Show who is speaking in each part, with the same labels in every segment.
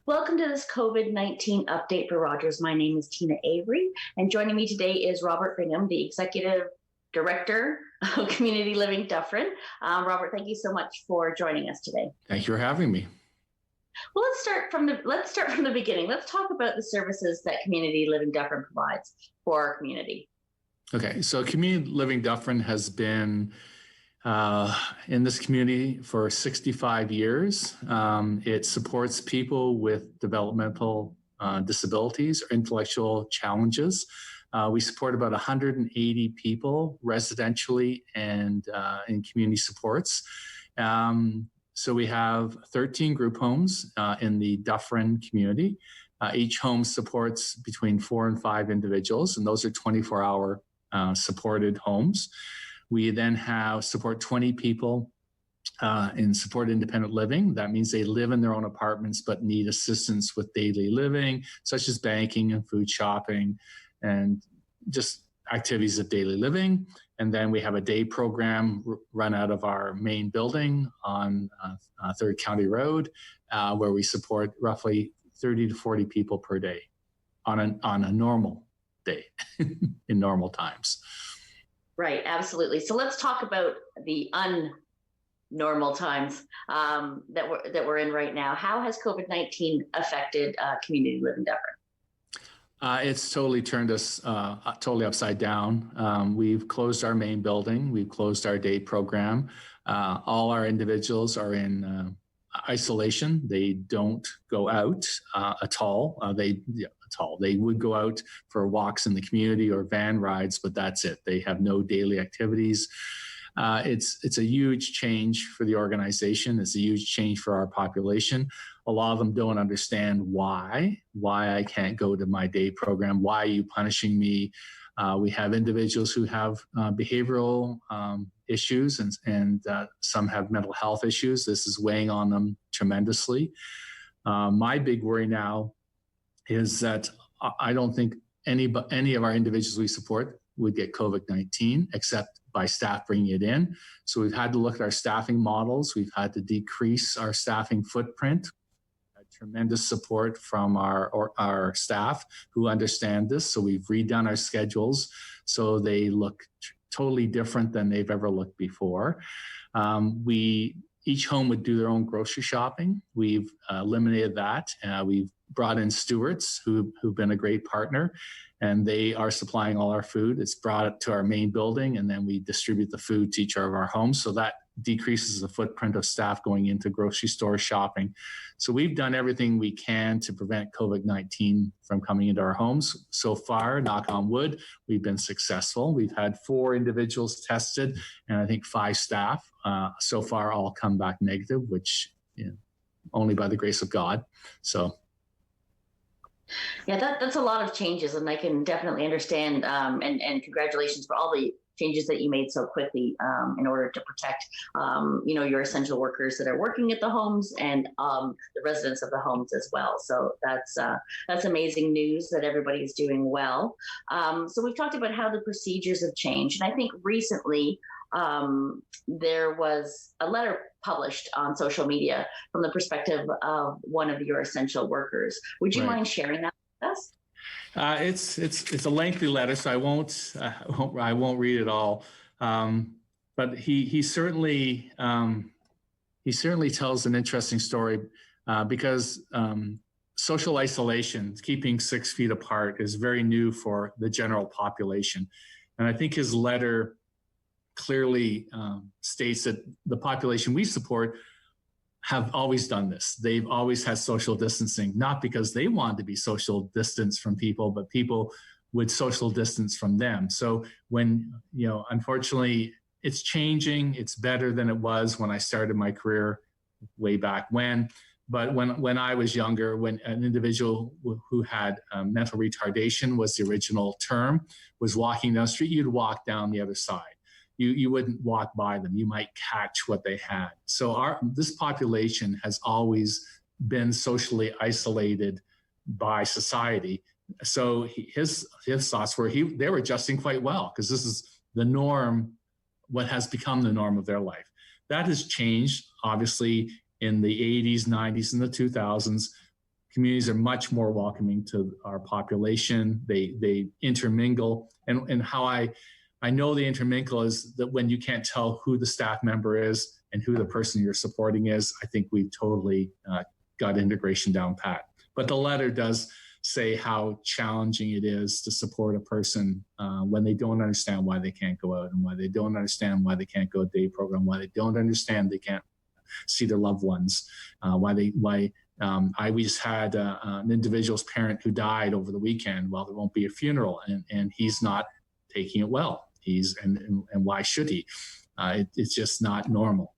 Speaker 1: Welcome to this COVID-19 update for Rogers. My name is Teena Avery, and joining me today is Robert Bingham, the Executive Director of Community Living Dufferin. Robert, thank you so much for joining us today.
Speaker 2: Thank you for having me.
Speaker 1: Well, let's start from the beginning. Let's talk about the services that Community Living Dufferin provides for our community.
Speaker 2: Okay, so Community Living Dufferin has been in this community for 65 years. It supports people with developmental disabilities or intellectual challenges. We support about 180 people residentially and in community supports. So we have 13 group homes in the Dufferin community. Each home supports between 4 and 5 individuals, and those are 24-hour supported homes. We then support 20 people in support independent living. That means they live in their own apartments but need assistance with daily living, such as banking and food shopping and just activities of daily living. And then we have a day program run out of our main building on 3rd County Road, where we support roughly 30 to 40 people per day on a normal day in normal times.
Speaker 1: Right, absolutely. So let's talk about the unnormal times that we're in right now. How has COVID-19 affected Community Living Dufferin?
Speaker 2: It's totally turned us totally upside down. We've closed our main building. We've closed our day program. All our individuals are in isolation. They don't go out at all. They would go out for walks in the community or van rides, but that's it. They have no daily activities. It's a huge change for the organization. It's a huge change for our population. A lot of them don't understand why I can't go to my day program. Why are you punishing me? We have individuals who have behavioral issues and some have mental health issues. This is weighing on them tremendously. My big worry now is that I don't think any of our individuals we support would get COVID-19 except by staff bringing it in. So we've had to look at our staffing models. We've had to decrease our staffing footprint. Tremendous support from our staff who understand this. So we've redone our schedules so they look totally different than they've ever looked before. Each home would do their own grocery shopping. We've eliminated that. We've brought in stewards who've been a great partner, and they are supplying all our food. It's brought up to our main building, and then we distribute the food to each of our homes. So that decreases the footprint of staff going into grocery store shopping. So we've done everything we can to prevent COVID-19 from coming into our homes. So far, knock on wood, we've been successful. We've had 4 individuals tested and I think 5 staff. So far all come back negative, which only by the grace of God. So.
Speaker 1: Yeah, that's a lot of changes, and I can definitely understand. And congratulations for all the changes that you made so quickly in order to protect, your essential workers that are working at the homes and the residents of the homes as well. So that's amazing news that everybody is doing well. So we've talked about how the procedures have changed, and I think recently there was a letter published on social media from the perspective of one of your essential workers. Would you mind sharing that with us?
Speaker 2: It's a lengthy letter, so I won't read it all. But he certainly tells an interesting story because social isolation, keeping 6 feet apart, is very new for the general population, and I think his letter clearly states that the population we support have always done this. They've always had social distancing, not because they wanted to be social distance from people, but people would social distance from them. So when, unfortunately, it's changing. It's better than it was when I started my career way back when. But when I was younger, when an individual who had mental retardation was the original term, was walking down the street, you'd walk down the other side. You wouldn't walk by them. You might catch what they had. So this population has always been socially isolated by society. So his thoughts were they were adjusting quite well because this is the norm, what has become the norm of their life. That has changed, obviously, in the 80s, 90s, and the 2000s. communities are much more welcoming to our population. They intermingle, and how I know they intermingle is that when you can't tell who the staff member is and who the person you're supporting is, I think we've totally got integration down pat. But the letter does say how challenging it is to support a person when they don't understand why they can't go out, and why they don't understand why they can't go day program, why they don't understand they can't see their loved ones, we just had an individual's parent who died over the weekend. Well, there won't be a funeral, and he's not taking it well. And why should he? It's just not normal.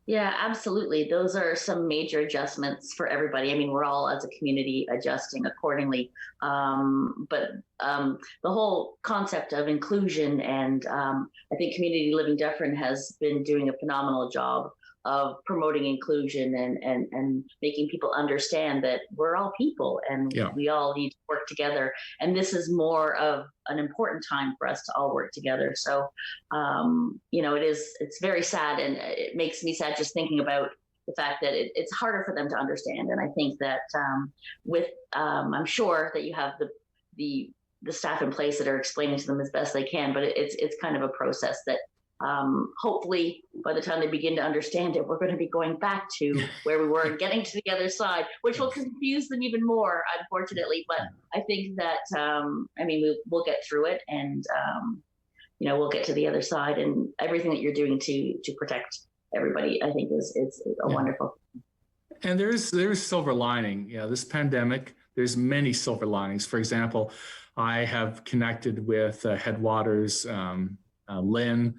Speaker 1: Yeah, absolutely. Those are some major adjustments for everybody. I mean, we're all as a community adjusting accordingly. But the whole concept of inclusion, and I think Community Living Dufferin has been doing a phenomenal job of promoting inclusion and making people understand that we're all people, and we all need to work together. And this is more of an important time for us to all work together. So, it's very sad, and it makes me sad just thinking about the fact that it's harder for them to understand. And I think that I'm sure that you have the staff in place that are explaining to them as best they can, but it's kind of a process that hopefully by the time they begin to understand it, we're going to be going back to where we were and getting to the other side, which will confuse them even more, unfortunately. But I think that, we'll get through it, and, we'll get to the other side, and everything that you're doing to protect everybody, I think is a wonderful.
Speaker 2: And there's silver lining. This pandemic, there's many silver linings. For example, I have connected with Headwaters, Lynn,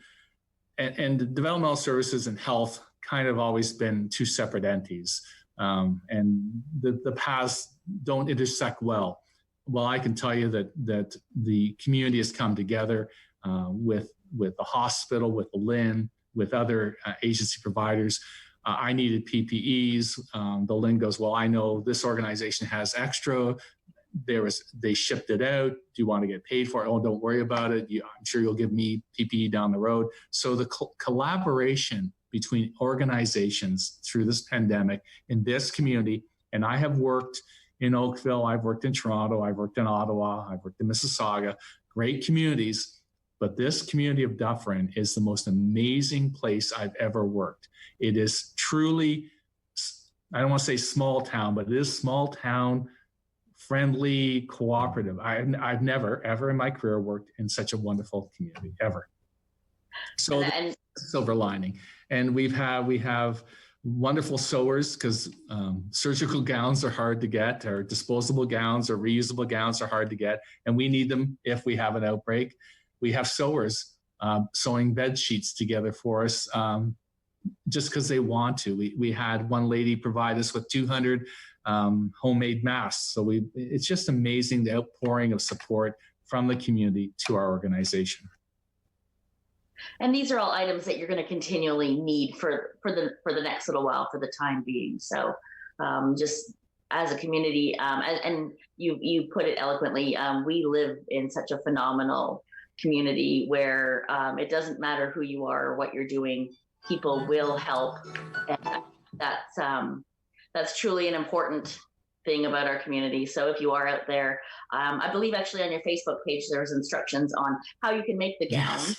Speaker 2: and developmental services and health kind of always been two separate entities, and the paths don't intersect well. Well, I can tell you that the community has come together with the hospital, with the Lynn, with other agency providers. I needed PPEs. The Lynn goes, well, I know this organization has extra. They shipped it out. Do you want to get paid for it? Oh, don't worry about it. I'm sure you'll give me PPE down the road. So the collaboration between organizations through this pandemic in this community, and I have worked in Oakville, I've worked in Toronto, I've worked in Ottawa, I've worked in Mississauga, great communities, but this community of Dufferin is the most amazing place I've ever worked. It is truly, I don't want to say small town, but it is small town, friendly, cooperative. I've never, ever in my career worked in such a wonderful community, ever. So and silver lining. And we have wonderful sewers, because surgical gowns are hard to get, or disposable gowns or reusable gowns are hard to get. And we need them if we have an outbreak. We have sewers sewing bed sheets together for us just because they want to. We had one lady provide us with 200 homemade masks. So it's just amazing, the outpouring of support from the community to our organization.
Speaker 1: And these are all items that you're going to continually need for the next little while, for the time being. So just as a community, and you put it eloquently, we live in such a phenomenal community where it doesn't matter who you are or what you're doing, people will help. And that's truly an important thing about our community. So if you are out there, I believe actually on your Facebook page, there's instructions on how you can make the gowns.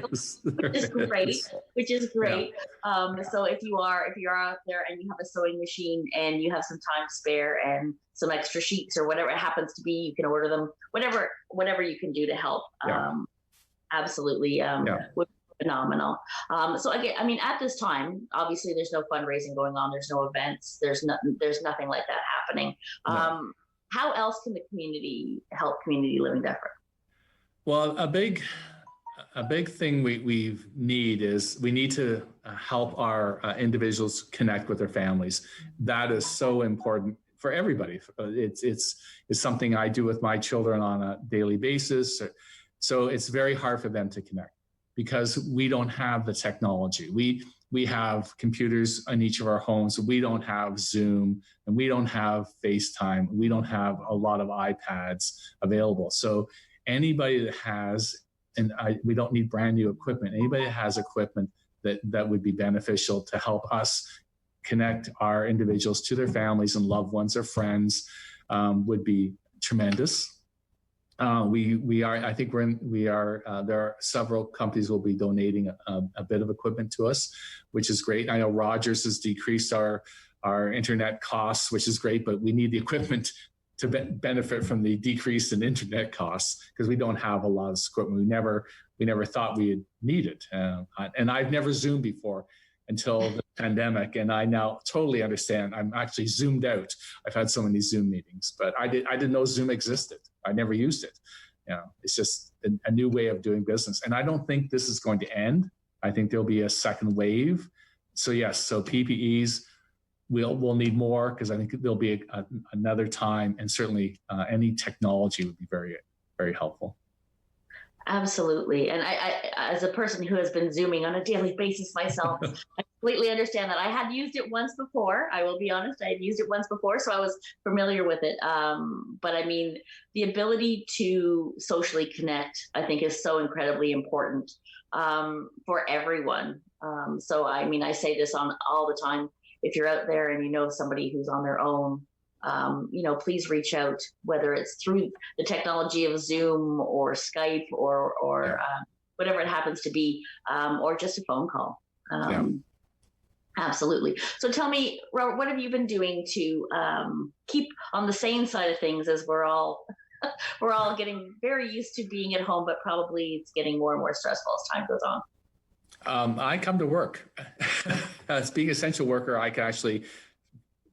Speaker 1: Which is great. Yeah. So if you're out there and you have a sewing machine and you have some time spare and some extra sheets or whatever it happens to be, you can order them, whatever you can do to help. Yeah. Absolutely. Would be phenomenal. So again, I mean, at this time, obviously there's no fundraising going on. There's no events. There's nothing like that happening. No. How else can the community help Community Living Dufferin?
Speaker 2: Well, a big thing we need to help our individuals connect with their families. That is so important for everybody. It's something I do with my children on a daily basis. So it's very hard for them to connect because we don't have the technology. We have computers in each of our homes. We don't have Zoom, and we don't have FaceTime. We don't have a lot of iPads available. So anybody that has, and we don't need brand new equipment. Anybody that has equipment that would be beneficial to help us connect our individuals to their families and loved ones or friends would be tremendous. I think there are several companies will be donating a bit of equipment to us, which is great. I know Rogers has decreased our internet costs, which is great, but we need the equipment to benefit from the decrease in internet costs because we don't have a lot of equipment. We never thought we'd need it. And I've never Zoomed before until the pandemic, and I now totally understand. I'm actually Zoomed out. I've had so many Zoom meetings, but I didn't know Zoom existed. I never used it. It's just a new way of doing business. And I don't think this is going to end. I think there'll be a second wave. So yes, so PPEs, we'll need more because I think there'll be another time, and certainly any technology would be very, very helpful.
Speaker 1: Absolutely. And I, as a person who has been Zooming on a daily basis myself, I completely understand that. I had used it once before. I will be honest, I had used it once before, so I was familiar with it. But I mean, the ability to socially connect, I think, is so incredibly important for everyone. So, I mean, I say this on all the time. If you're out there and you know somebody who's on their own, please reach out, whether it's through the technology of Zoom or Skype or whatever it happens to be, or just a phone call. Absolutely. So tell me, Robert, what have you been doing to keep on the sane side of things as we're all getting very used to being at home, but probably it's getting more and more stressful as time goes on?
Speaker 2: I come to work. As being an essential worker, I can actually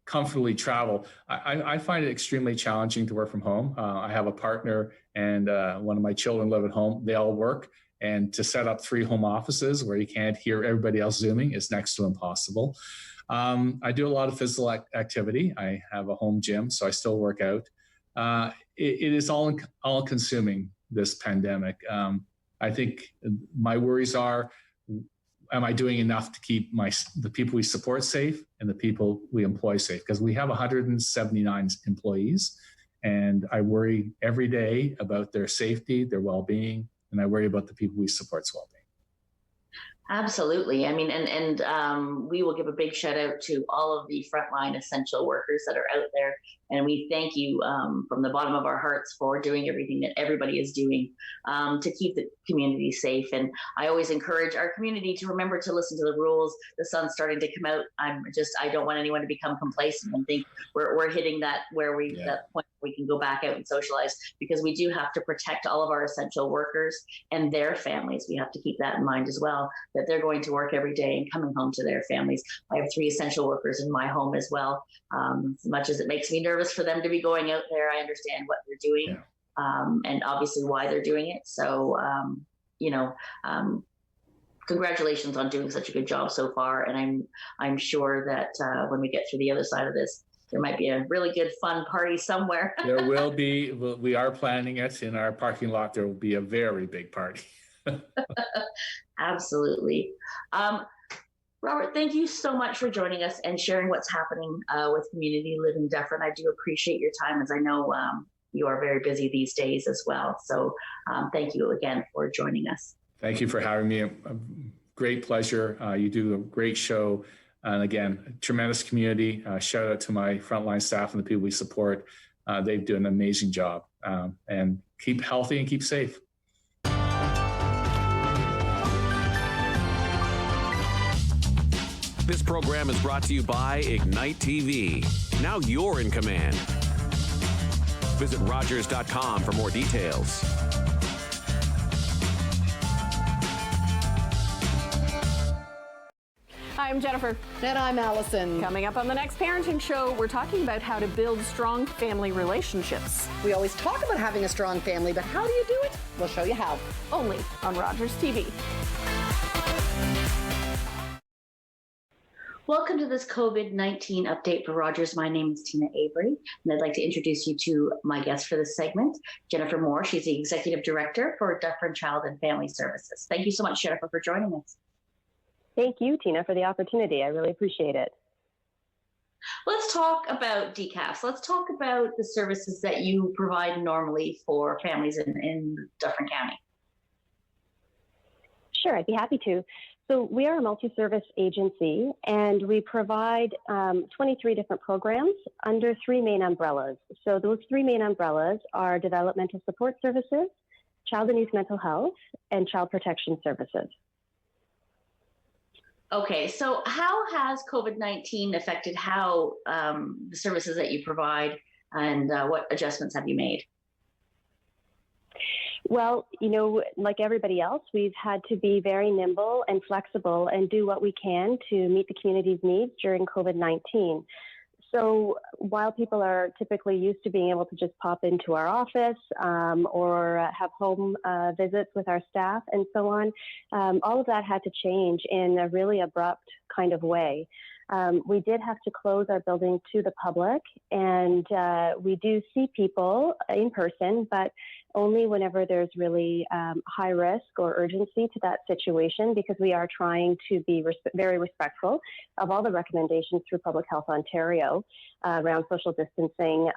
Speaker 2: comfortably travel. I find it extremely challenging to work from home. I have a partner and one of my children live at home. They all work. And to set up 3 home offices where you can't hear everybody else Zooming is next to impossible. I do a lot of physical activity. I have a home gym, so I still work out. It is all consuming, this pandemic. I think my worries are, am I doing enough to keep the people we support safe and the people we employ safe? Because we have 179 employees, and I worry every day about their safety, their well-being, and I worry about the people we support's well-being.
Speaker 1: Absolutely. I mean, and we will give a big shout out to all of the frontline essential workers that are out there. And we thank you from the bottom of our hearts for doing everything that everybody is doing to keep the community safe. And I always encourage our community to remember to listen to the rules. The sun's starting to come out. I don't want anyone to become complacent and think we're hitting that that point where we can go back out and socialize, because we do have to protect all of our essential workers and their families. We have to keep that in mind as well, that they're going to work every day and coming home to their families. I have 3 essential workers in my home as well. As much as it makes me nervous for them to be going out there, I understand what they're doing and obviously why they're doing it. So, congratulations on doing such a good job so far. And I'm sure that when we get through the other side of this, there might be a really good fun party somewhere.
Speaker 2: There will be. We are planning it in our parking lot. There will be a very big party.
Speaker 1: Absolutely. Robert, thank you so much for joining us and sharing what's happening with Community Living Dufferin. I do appreciate your time, as I know you are very busy these days as well. So thank you again for joining us. Thank
Speaker 2: you for having me. A great pleasure. You do a great show. And again, tremendous community. Shout out to my frontline staff and the people we support. They do an amazing job. And keep healthy and keep safe.
Speaker 3: This program is brought to you by Ignite TV. Now you're in command. Visit Rogers.com for more details.
Speaker 4: Hi, I'm Jennifer.
Speaker 5: And I'm Allison.
Speaker 4: Coming up on the next parenting show, we're talking about how to build strong family relationships.
Speaker 5: We always talk about having a strong family, but how do you do it? We'll show you how.
Speaker 4: Only on Rogers TV.
Speaker 1: Welcome to this COVID-19 update for Rogers. My name is Teena Avery, and I'd like to introduce you to my guest for this segment, Jennifer Moore. She's the Executive Director for Dufferin-Caledon Family Services. Thank you so much, Jennifer, for joining us.
Speaker 6: Thank you, Teena, for the opportunity. I really appreciate it.
Speaker 1: Let's talk about DCAFs. Let's talk about the services that you provide normally for families in Dufferin County.
Speaker 6: Sure, I'd be happy to. So we are a multi-service agency, and we provide 23 different programs under 3 main umbrellas. So those 3 main umbrellas are developmental support services, child and youth mental health, and child protection services.
Speaker 1: Okay, so how has COVID-19 affected how the services that you provide, and what adjustments have you made?
Speaker 6: Well, like everybody else, we've had to be very nimble and flexible and do what we can to meet the community's needs during COVID-19. So while people are typically used to being able to just pop into our office or have home visits with our staff and so on, all of that had to change in a really abrupt kind of way. We did have to close our building to the public, and we do see people in person, but only whenever there's really high risk or urgency to that situation, because we are trying to be very respectful of all the recommendations through Public Health Ontario around social distancing,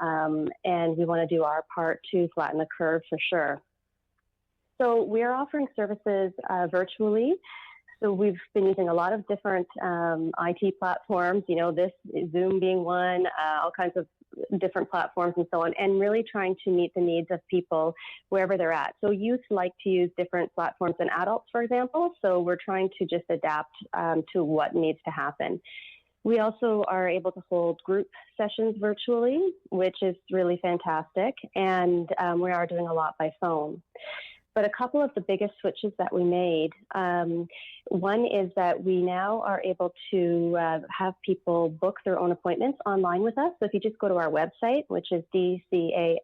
Speaker 6: and we want to do our part to flatten the curve for sure. So we're offering services virtually. So we've been using a lot of different IT platforms, this Zoom being one, all kinds of different platforms and so on, and really trying to meet the needs of people wherever they're at. So youth like to use different platforms than adults, for example. So we're trying to just adapt to what needs to happen. We also are able to hold group sessions virtually, which is really fantastic. And we are doing a lot by phone. But a couple of the biggest switches that we made, one is that we now are able to have people book their own appointments online with us. So if you just go to our website, which is dcafs.on.ca,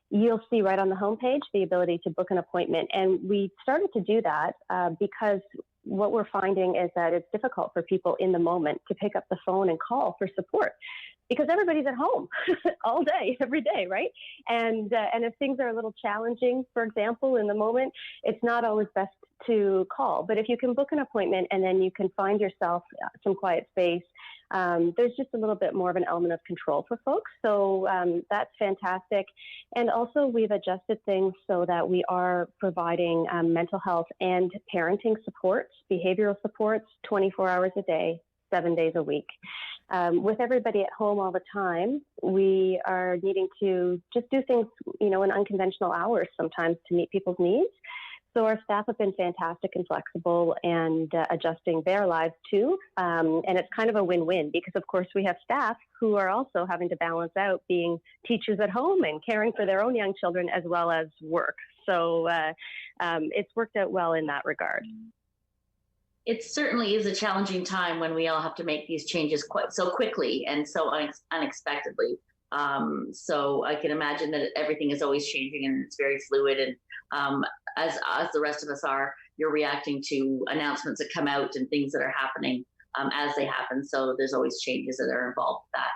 Speaker 6: you'll see right on the homepage the ability to book an appointment. And we started to do that because what we're finding is that it's difficult for people in the moment to pick up the phone and call for support, because everybody's at home all day, every day, right? And if things are a little challenging, for example, in the moment, it's not always best to call. But if you can book an appointment and then you can find yourself some quiet space, there's just a little bit more of an element of control for folks. So that's fantastic. And also we've adjusted things so that we are providing mental health and parenting supports, behavioral supports, 24 hours a day, 7 days a week. With everybody at home all the time, we are needing to just do things, in unconventional hours sometimes to meet people's needs. So our staff have been fantastic and flexible and adjusting their lives too. And it's kind of a win-win because, of course, we have staff who are also having to balance out being teachers at home and caring for their own young children as well as work. So it's worked out well in that regard.
Speaker 1: It certainly is a challenging time when we all have to make these changes quite so quickly and so unexpectedly. So I can imagine that everything is always changing and it's very fluid. And as the rest of us are, you're reacting to announcements that come out and things that are happening as they happen. So there's always changes that are involved with that.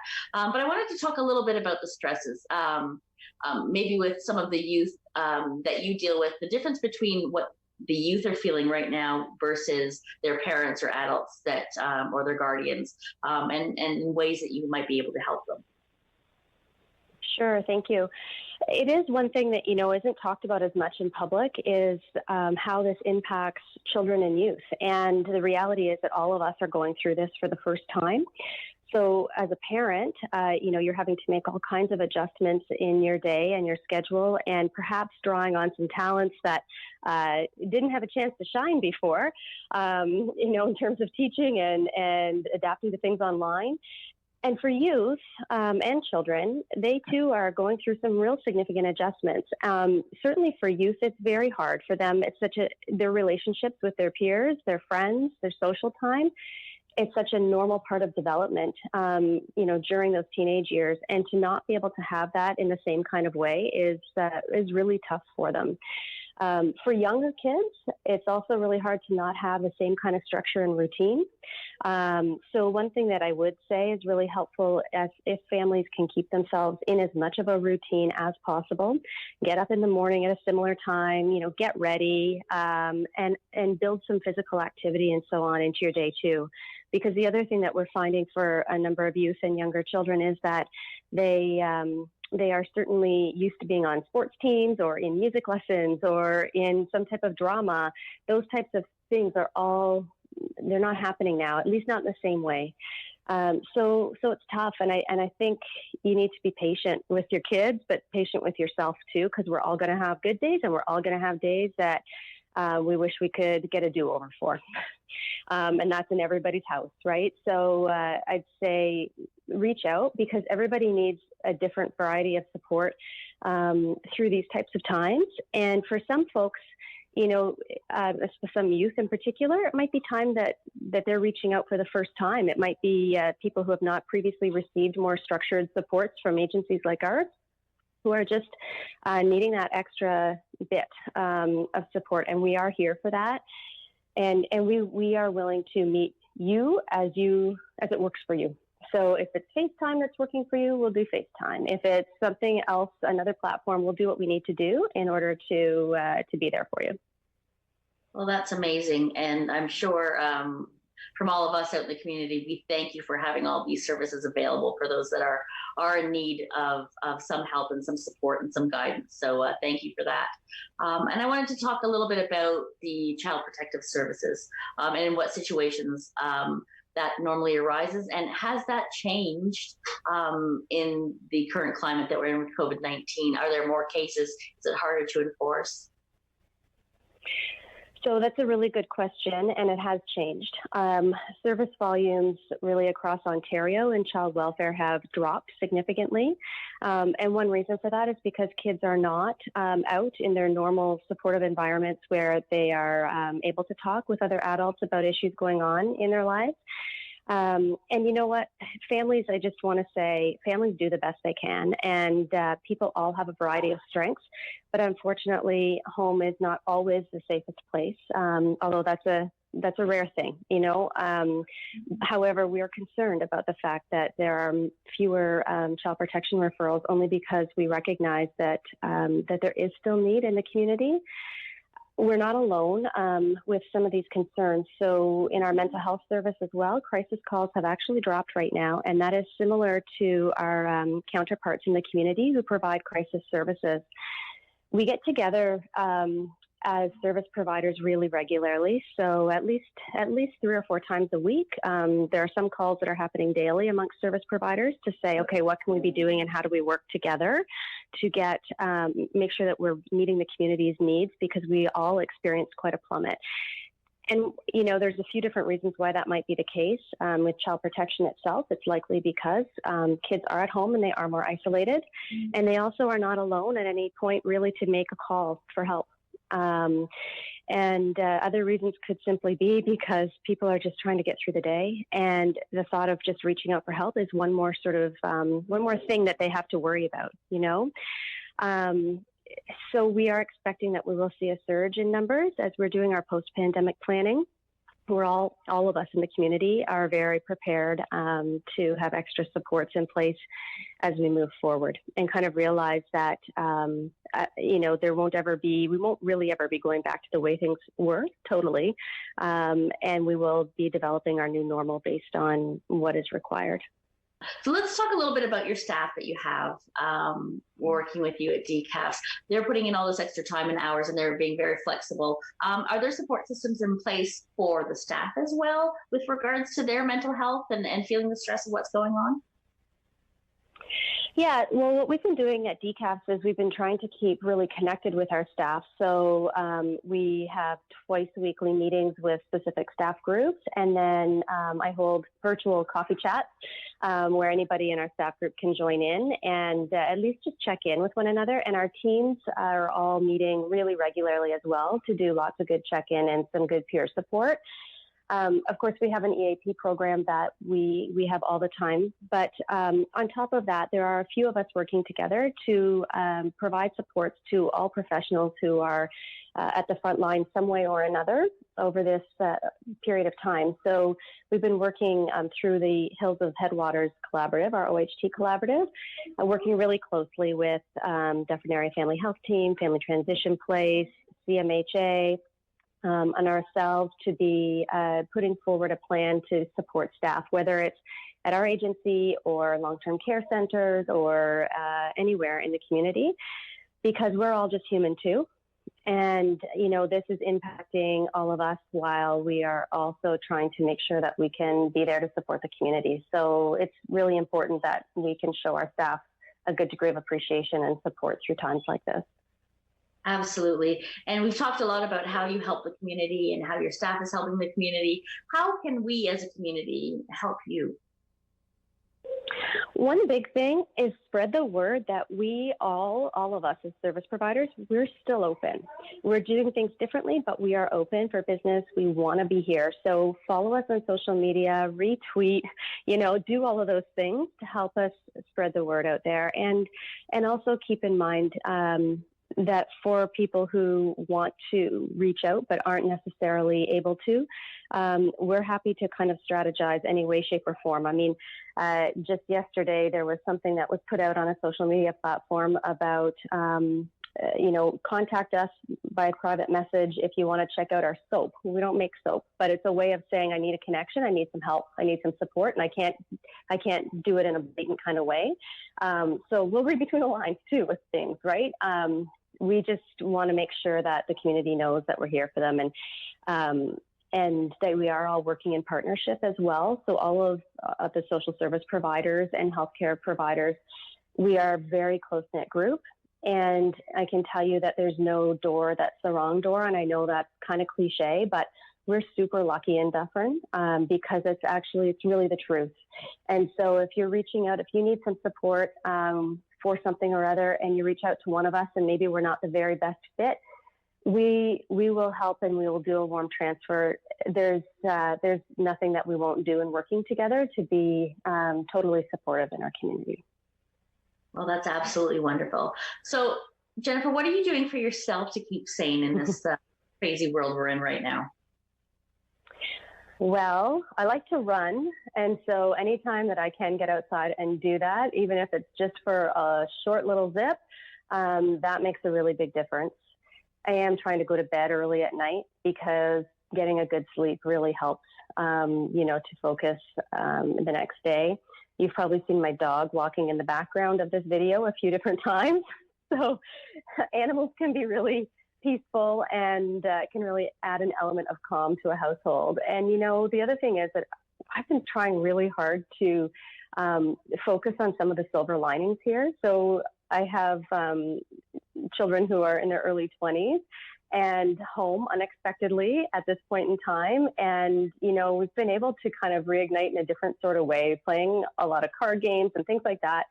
Speaker 1: But I wanted to talk a little bit about the stresses, maybe with some of the youth that you deal with, the difference between what the youth are feeling right now versus their parents or adults that or their guardians, and ways that you might be able to help them.
Speaker 6: Sure, thank you. It is one thing that, isn't talked about as much in public is how this impacts children and youth. And the reality is that all of us are going through this for the first time. So as a parent, you're having to make all kinds of adjustments in your day and your schedule, and perhaps drawing on some talents that didn't have a chance to shine before, in terms of teaching and adapting to things online. And for youth and children, they too are going through some real significant adjustments. Certainly for youth, it's very hard for them. It's their relationships with their peers, their friends, their social time. It's such a normal part of development, during those teenage years, and to not be able to have that in the same kind of way is really tough for them. For younger kids, it's also really hard to not have the same kind of structure and routine. So one thing that I would say is really helpful as if families can keep themselves in as much of a routine as possible, get up in the morning at a similar time, get ready, and build some physical activity and so on into your day too. Because the other thing that we're finding for a number of youth and younger children is that they They are certainly used to being on sports teams or in music lessons or in some type of drama. Those types of things they're not happening now, at least not in the same way. So it's tough. And I think you need to be patient with your kids, but patient with yourself too, because we're all going to have good days and we're all going to have days that we wish we could get a do-over for. And that's in everybody's house, right? So I'd say reach out, because everybody needs a different variety of support through these types of times. And for some folks, some youth in particular, it might be time that they're reaching out for the first time. It might be people who have not previously received more structured supports from agencies like ours, who are just needing that extra bit of support. And we are here for that. And we are willing to meet you as it works for you. So if it's FaceTime that's working for you, we'll do FaceTime. If it's something else, another platform, we'll do what we need to do in order to be there for you.
Speaker 1: Well, that's amazing. And I'm sure from all of us out in the community, we thank you for having all these services available for those that are in need of some help and some support and some guidance. So thank you for that. And I wanted to talk a little bit about the Child Protective Services and in what situations that normally arises, and has that changed in the current climate that we're in with COVID-19? Are there more cases? Is it harder to enforce?
Speaker 6: So that's a really good question, and it has changed. Service volumes really across Ontario in child welfare have dropped significantly. And one reason for that is because kids are not out in their normal supportive environments where they are able to talk with other adults about issues going on in their lives. And you know what, families, I just want to say, families do the best they can, and people all have a variety of strengths, but unfortunately, home is not always the safest place, although that's a rare thing, However, we are concerned about the fact that there are fewer child protection referrals, only because we recognize that there is still need in the community. We're not alone with some of these concerns. So in our mental health service as well, crisis calls have actually dropped right now, and that is similar to our counterparts in the community who provide crisis services. We get together as service providers really regularly, so at least 3 or 4 times a week. There are some calls that are happening daily amongst service providers to say, okay, what can we be doing and how do we work together to make sure that we're meeting the community's needs, because we all experience quite a plummet. And, there's a few different reasons why that might be the case. With child protection itself, it's likely because kids are at home and they are more isolated, and they also are not alone at any point really to make a call for help. And other reasons could simply be because people are just trying to get through the day, and the thought of just reaching out for help is one more thing that they have to worry about, So we are expecting that we will see a surge in numbers as we're doing our post-pandemic planning. We're all of us in the community are very prepared to have extra supports in place as we move forward, and kind of realize that, we won't really ever be going back to the way things were totally. And we will be developing our new normal based on what is required.
Speaker 1: So let's talk a little bit about your staff that you have working with you at DCAFs. They're putting in all this extra time and hours, and they're being very flexible. Are there support systems in place for the staff as well with regards to their mental health and feeling the stress of what's going on?
Speaker 6: Yeah, well, what we've been doing at DCAFs is we've been trying to keep really connected with our staff. So we have twice weekly meetings with specific staff groups, and then I hold virtual coffee chats where anybody in our staff group can join in and at least just check in with one another. And our teams are all meeting really regularly as well to do lots of good check-in and some good peer support. Of course, we have an EAP program that we have all the time. But on top of that, there are a few of us working together to provide supports to all professionals who are at the front line some way or another over this period of time. So we've been working through the Hills of Headwaters Collaborative, our OHT collaborative, working really closely with Dufferin Area Family Health Team, Family Transition Place, CMHA, on ourselves to be putting forward a plan to support staff, whether it's at our agency or long-term care centers or anywhere in the community, because we're all just human too. And, this is impacting all of us while we are also trying to make sure that we can be there to support the community. So it's really important that we can show our staff a good degree of appreciation and support through times like this.
Speaker 1: Absolutely. And we've talked a lot about how you help the community and how your staff is helping the community. How can we as a community help you?
Speaker 6: One big thing is spread the word that we all of us as service providers, we're still open. We're doing things differently, but we are open for business. We want to be here. So follow us on social media, retweet, do all of those things to help us spread the word out there. And also keep in mind that for people who want to reach out but aren't necessarily able to, we're happy to kind of strategize any way, shape, or form. I mean, just yesterday, there was something that was put out on a social media platform about, contact us by private message if you want to check out our soap. We don't make soap, but it's a way of saying, I need a connection, I need some help, I need some support, and I can't do it in a blatant kind of way. So we'll read between the lines too with things, right? We just want to make sure that the community knows that we're here for them, and that we are all working in partnership as well. So all of the social service providers and healthcare providers, we are a very close-knit group. And I can tell you that there's no door that's the wrong door. And I know that's kind of cliche, but we're super lucky in Dufferin because it's really the truth. And so if you're reaching out, if you need some support for something or other, and you reach out to one of us and maybe we're not the very best fit, we will help and we will do a warm transfer. There's nothing that we won't do in working together to be totally supportive in our community.
Speaker 1: Well, that's absolutely wonderful. So, Jennifer, what are you doing for yourself to keep sane in this crazy world we're in right now?
Speaker 6: Well, I like to run. And so anytime that I can get outside and do that, even if it's just for a short little zip, that makes a really big difference. I am trying to go to bed early at night because getting a good sleep really helps, to focus the next day. You've probably seen my dog walking in the background of this video a few different times. So animals can be really peaceful and can really add an element of calm to a household. And, the other thing is that I've been trying really hard to focus on some of the silver linings here. So I have children who are in their early 20s and home unexpectedly at this point in time. And, we've been able to kind of reignite in a different sort of way, playing a lot of card games and things like that.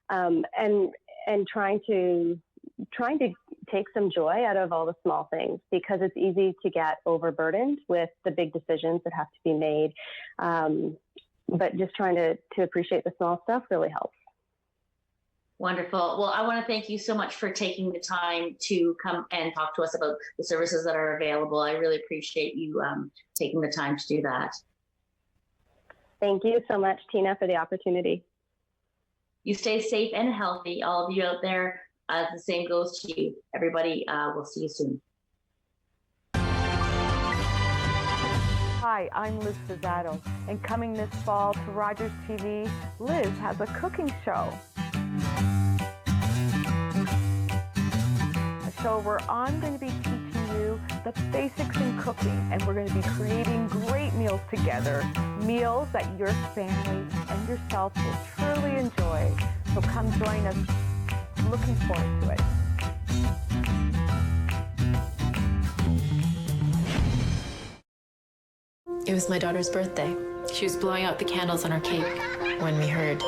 Speaker 6: And trying to take some joy out of all the small things, because it's easy to get overburdened with the big decisions that have to be made. But just trying to appreciate the small stuff really helps.
Speaker 1: Wonderful. Well, I want to thank you so much for taking the time to come and talk to us about the services that are available. I really appreciate you taking the time to do that. Thank you so much, Teena, for the opportunity. You stay safe and healthy, all of you out there. The same goes to you. Everybody, we'll see you soon.
Speaker 7: Hi, I'm Liz Pizzatto, and coming this fall to Rogers TV, Liz has a cooking show. A show where I'm going to be teaching you the basics in cooking, and we're going to be creating great meals together, meals that your family and yourself will truly enjoy. So come join us. Looking forward to it.
Speaker 8: It was my daughter's birthday. She was blowing out the candles on our cake when we heard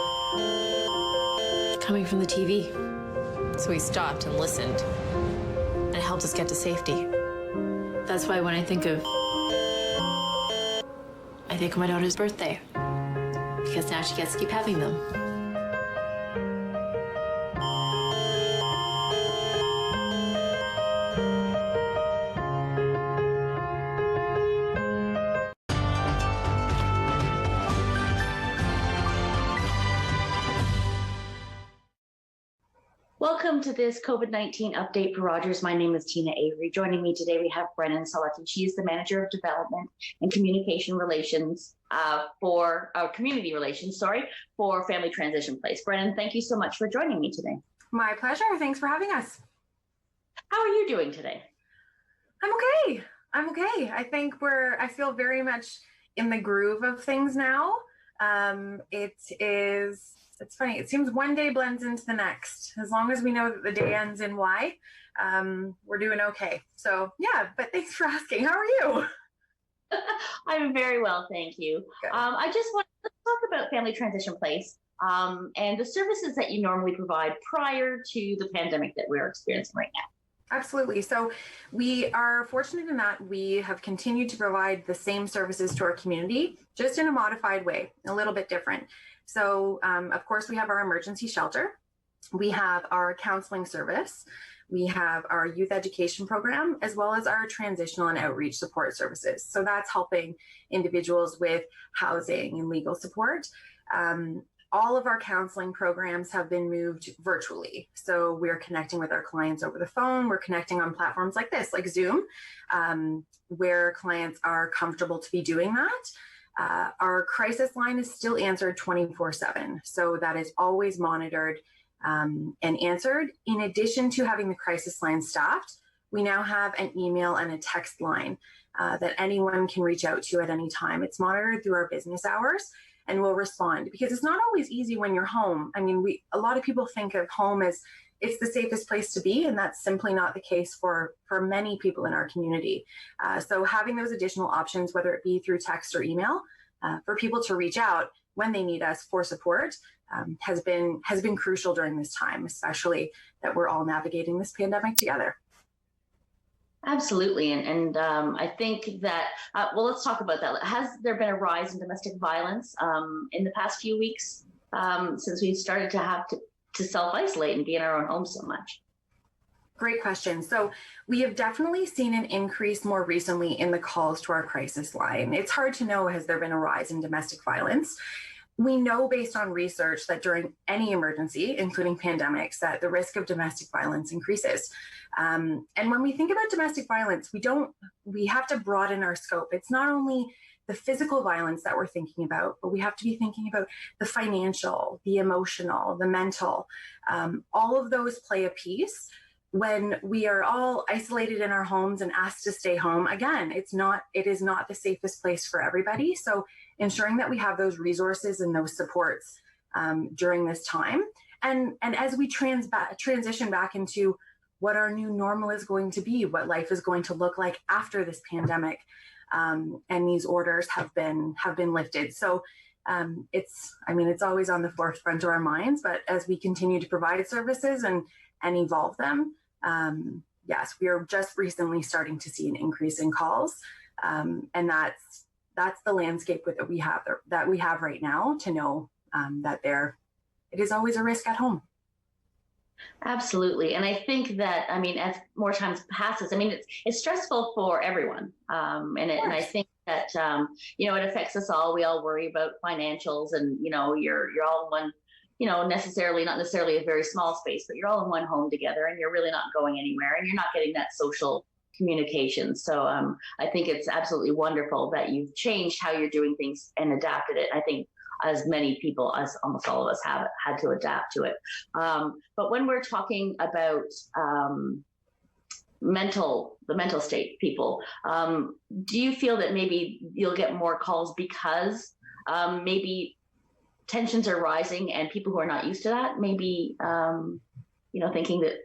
Speaker 8: coming from the TV. So we stopped and listened, and it helped us get to safety. That's why when I think of my daughter's birthday, because now she gets to keep having them.
Speaker 1: Welcome Welcome to this COVID-19 update for Rogers. My name is Teena Avery. Joining me today, we have Brennan Saletti. She is the Manager of Development and Communication Relations for Community Relations, for Family Transition Place. Brennan, thank you so much for joining me today.
Speaker 9: My pleasure. Thanks for having us.
Speaker 1: How are you doing today?
Speaker 9: I'm okay. I think I feel very much in the groove of things now. It's funny. It seems one day blends into the next. As long as we know that the day ends in Y, we're doing okay. So yeah, but thanks for asking. How are you?
Speaker 1: I'm very well, thank you. I just want to talk about Family Transition Place and the services that you normally provide prior to the pandemic that we're experiencing right now.
Speaker 9: Absolutely. So we are fortunate in that we have continued to provide the same services to our community, just in a modified way, a little bit different. So, of course, we have our emergency shelter. We have our counseling service. We have our youth education program, as well as our transitional and outreach support services. So that's helping individuals with housing and legal support. All of our counseling programs have been moved virtually. So we're connecting with our clients over the phone. We're connecting on platforms like this, like Zoom, where clients are comfortable to be doing that. Our crisis line is still answered 24/7. So that is always monitored and answered. In addition to having the crisis line staffed, we now have an email and a text line that anyone can reach out to at any time. It's monitored through our business hours and we'll respond, because it's not always easy when you're home. I mean, a lot of people think of home as it's the safest place to be, and that's simply not the case for many people in our community. So having those additional options, whether it be through text or email, for people to reach out when they need us for support, has been crucial during this time, especially that we're all navigating this pandemic together.
Speaker 1: Absolutely. And I think that, well, let's talk about that. Has there been a rise in domestic violence in the past few weeks since we started to have to self-isolate and be in our own homes so much?
Speaker 9: Great question. So we have definitely seen an increase more recently in the calls to our crisis line. It's hard to know, has there been a rise in domestic violence? We know based on research that during any emergency, including pandemics, that the risk of domestic violence increases. And when we think about domestic violence, we have to broaden our scope. It's not only the physical violence that we're thinking about, but we have to be thinking about the financial, the emotional, the mental. All of those play a piece. When we are all isolated in our homes and asked to stay home, again, it is not the safest place for everybody. So ensuring that we have those resources and those supports during this time. And as we transition back into what our new normal is going to be, what life is going to look like after this pandemic, and these orders have been lifted. So it's always on the forefront of our minds, but as we continue to provide services and evolve them, yes, we are just recently starting to see an increase in calls, and that's the landscape that we have right now, to know that it is always a risk at home.
Speaker 1: Absolutely. And I think that, as more time passes, it's stressful for everyone. And I think that, it affects us all. We all worry about financials, and, you're all in one, not necessarily a very small space, but you're all in one home together, and you're really not going anywhere, and you're not getting that social communication. So I think it's absolutely wonderful that you've changed how you're doing things and adapted it. I think as many people, as almost all of us, have had to adapt to it. But when we're talking about the mental state people, do you feel that maybe you'll get more calls because maybe tensions are rising and people who are not used to that, maybe, thinking that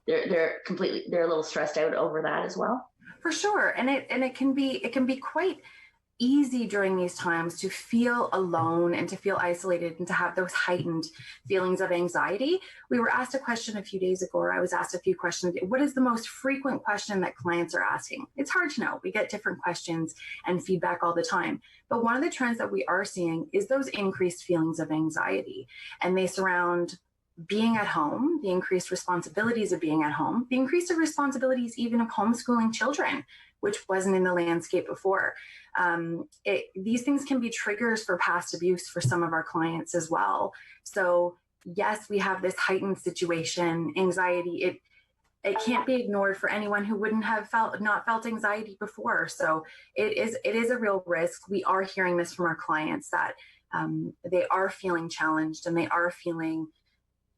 Speaker 1: they're a little stressed out over that as well?
Speaker 9: For sure. And it can be quite easy during these times to feel alone and to feel isolated and to have those heightened feelings of anxiety. We were asked a question a few days ago, or I was asked a few questions. What is the most frequent question that clients are asking? It's hard to know. We get different questions and feedback all the time. But one of the trends that we are seeing is those increased feelings of anxiety, and they surround being at home, the increased responsibilities of being at home, the increased responsibilities even of homeschooling children, which wasn't in the landscape before. These things can be triggers for past abuse for some of our clients as well. So yes, we have this heightened situation, anxiety. It can't be ignored for anyone who wouldn't have not felt anxiety before. So it is a real risk. We are hearing this from our clients that they are feeling challenged and they are feeling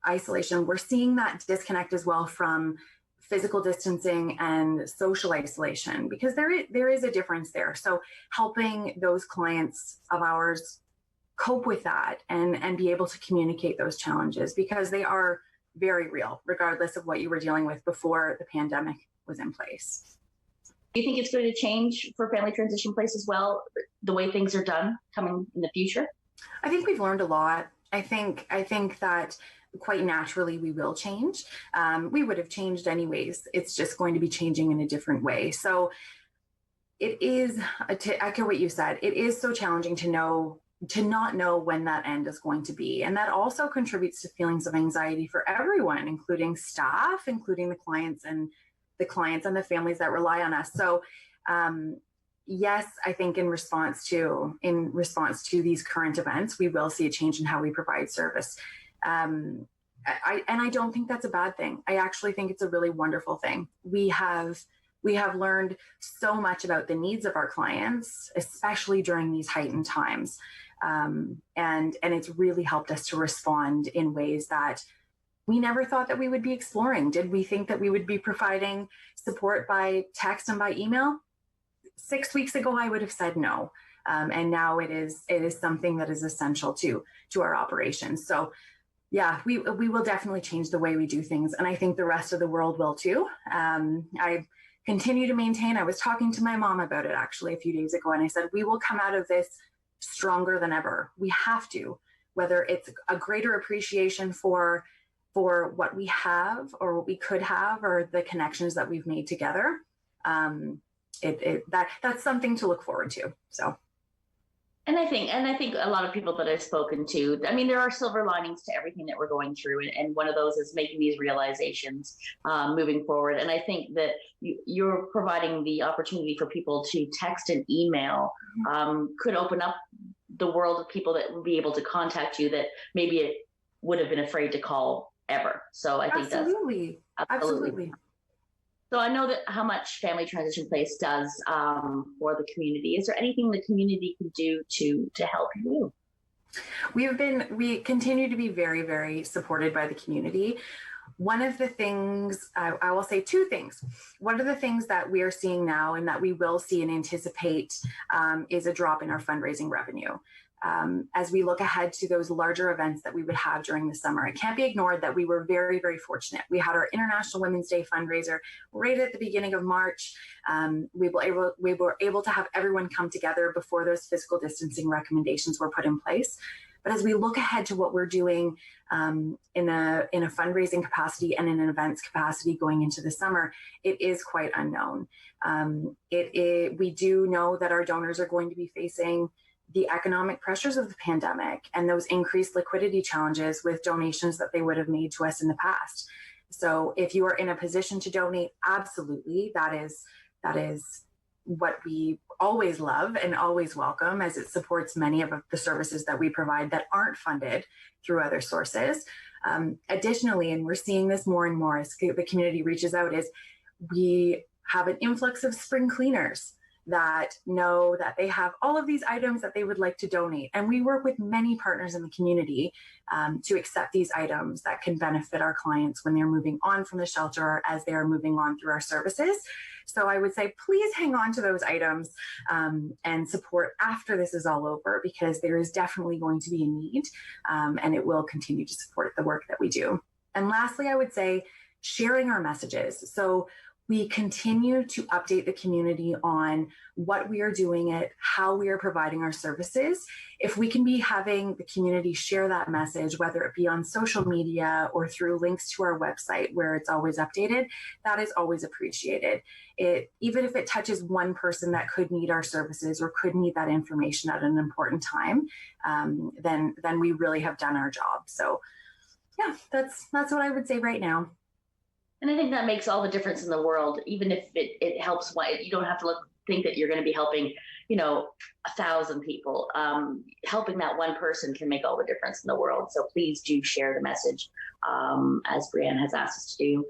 Speaker 9: isolation. We're seeing that disconnect as well from physical distancing and social isolation, because there is a difference there. So helping those clients of ours cope with that and be able to communicate those challenges, because they are very real, regardless of what you were dealing with before the pandemic was in place.
Speaker 1: Do you think it's going to change for Family Transition Place as well, the way things are done coming in the future?
Speaker 9: I think we've learned a lot. I think that quite naturally we will change. We would have changed anyways. It's just going to be changing in a different way. So it is, to echo what you said, it is so challenging to not know when that end is going to be. And that also contributes to feelings of anxiety for everyone, including staff, including the clients and the families that rely on us. So yes, I think in response to these current events, we will see a change in how we provide service. I don't think that's a bad thing. I actually think it's a really wonderful thing. We have learned so much about the needs of our clients, especially during these heightened times. And it's really helped us to respond in ways that we never thought that we would be exploring. Did we think that we would be providing support by text and by email? 6 weeks ago, I would have said no. And now it is something that is essential to our operations. So yeah, we will definitely change the way we do things. And I think the rest of the world will too. I continue to maintain, I was talking to my mom about it actually a few days ago, and I said, we will come out of this stronger than ever. We have to, whether it's a greater appreciation for what we have or what we could have, or the connections that we've made together. That's something to look forward to. So.
Speaker 1: And I think a lot of people that I've spoken to, I mean, there are silver linings to everything that we're going through. And one of those is making these realizations moving forward. And I think that you're providing the opportunity for people to text and email could open up the world of people that would be able to contact you that maybe it would have been afraid to call ever. So I think that's absolutely. So I know that how much Family Transition Place does for the community. Is there anything the community can do to help you?
Speaker 9: We continue to be very, very supported by the community. One of the things, I will say two things. One of the things that we are seeing now and that we will see and anticipate is a drop in our fundraising revenue. As we look ahead to those larger events that we would have during the summer, it can't be ignored that we were very, very fortunate. We had our International Women's Day fundraiser right at the beginning of March. We were able to have everyone come together before those physical distancing recommendations were put in place. But as we look ahead to what we're doing in a fundraising capacity and in an events capacity going into the summer, it is quite unknown. We do know that our donors are going to be facing the economic pressures of the pandemic and those increased liquidity challenges with donations that they would have made to us in the past. So if you are in a position to donate, absolutely, that is what we always love and always welcome, as it supports many of the services that we provide that aren't funded through other sources. Additionally, and we're seeing this more and more as the community reaches out, is we have an influx of spring cleaners that know that they have all of these items that they would like to donate. And we work with many partners in the community to accept these items that can benefit our clients when they're moving on from the shelter or as they are moving on through our services. So I would say, please hang on to those items and support after this is all over, because there is definitely going to be a need and it will continue to support the work that we do. And lastly, I would say sharing our messages. So we continue to update the community on what we are doing, how we are providing our services. If we can be having the community share that message, whether it be on social media or through links to our website where it's always updated, that is always appreciated. Even if it touches one person that could need our services or could need that information at an important time, then we really have done our job. So yeah, that's what I would say right now.
Speaker 1: And I think that makes all the difference in the world, even if it helps. You don't have to think that you're going to be helping 1,000 people. Helping that one person can make all the difference in the world. So please do share the message, as Brianne has asked us to do.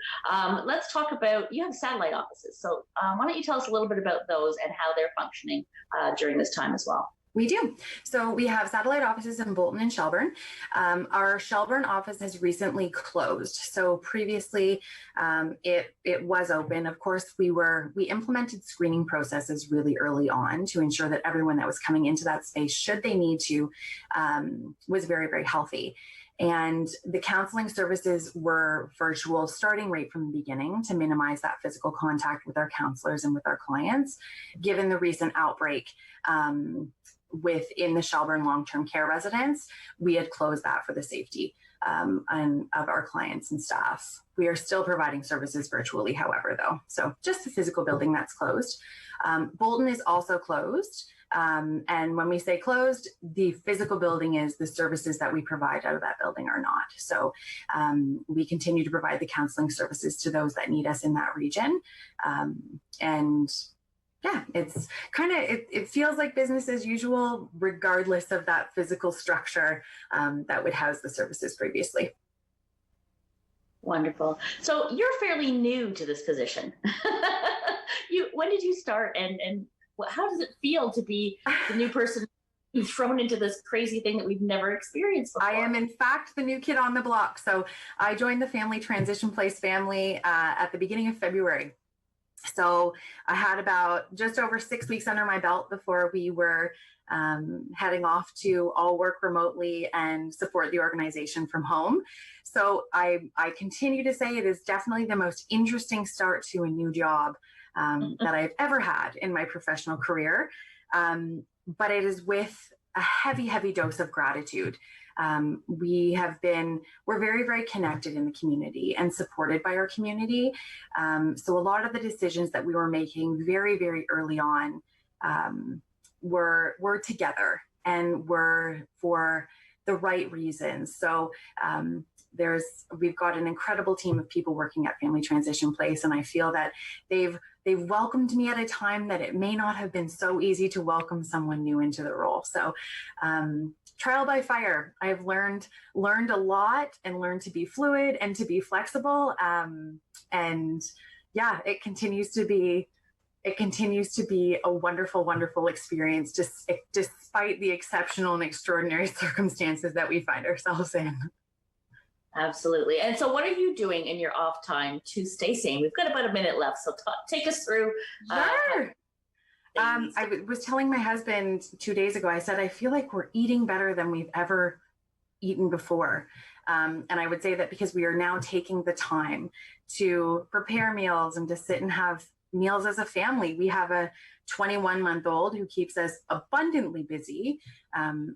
Speaker 1: Let's talk about, you have satellite offices. So why don't you tell us a little bit about those and how they're functioning during this time as well?
Speaker 9: We do. So we have satellite offices in Bolton and Shelburne. Our Shelburne office has recently closed. So previously it was open. Of course, we implemented screening processes really early on to ensure that everyone that was coming into that space, should they need to, was very, very healthy. And the counseling services were virtual starting right from the beginning to minimize that physical contact with our counselors and with our clients. Given the recent outbreak, within the Shelburne long-term care residence, we had closed that for the safety of our clients and staff. We are still providing services virtually, however, though. So just the physical building that's closed. Bolton is also closed. And when we say closed, the physical building is, the services that we provide out of that building are not. So we continue to provide the counseling services to those that need us in that region. And yeah, it's kind of, it feels like business as usual, regardless of that physical structure that would house the services previously.
Speaker 1: Wonderful. So you're fairly new to this position. When did you start, and how does it feel to be the new person who's thrown into this crazy thing that we've never experienced before?
Speaker 9: I am, in fact, the new kid on the block. So I joined the family transition place family at the beginning of February. So I had about just over 6 weeks under my belt before we were heading off to all work remotely and support the organization from home. So I continue to say it is definitely the most interesting start to a new job that I've ever had in my professional career. But it is with a heavy, heavy dose of gratitude. We're very, very connected in the community and supported by our community. So a lot of the decisions that we were making very, very early on were together and were for the right reasons. So we've got an incredible team of people working at Family Transition Place, and I feel that they've welcomed me at a time that it may not have been so easy to welcome someone new into the role. So trial by fire. I've learned a lot and learned to be fluid and to be flexible. And yeah, it continues to be a wonderful, wonderful experience, despite the exceptional and extraordinary circumstances that we find ourselves in.
Speaker 1: Absolutely. And so what are you doing in your off time to stay sane? We've got about a minute left, so take us through.
Speaker 9: Sure. I was telling my husband 2 days ago, I said, I feel like we're eating better than we've ever eaten before. And I would say that because we are now taking the time to prepare meals and to sit and have meals as a family. We have a 21-month-old who keeps us abundantly busy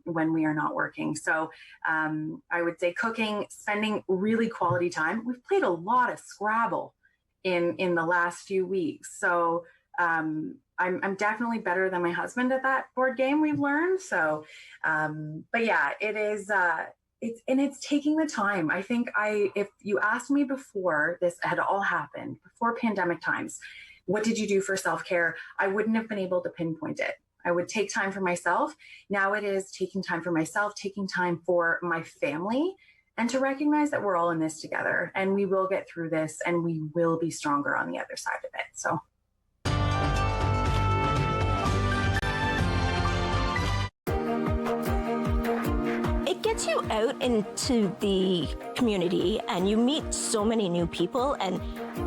Speaker 9: when we are not working. So I would say cooking, spending really quality time. We've played a lot of Scrabble in the last few weeks. So I'm definitely better than my husband at that board game, we've learned. So, but yeah, it is, it's taking the time. I think if you asked me before this had all happened, before pandemic times, what did you do for self-care? I wouldn't have been able to pinpoint it. I would take time for myself. Now it is taking time for myself, taking time for my family, and to recognize that we're all in this together and we will get through this and we will be stronger on the other side of it. So.
Speaker 10: It gets you out into the community and you meet so many new people and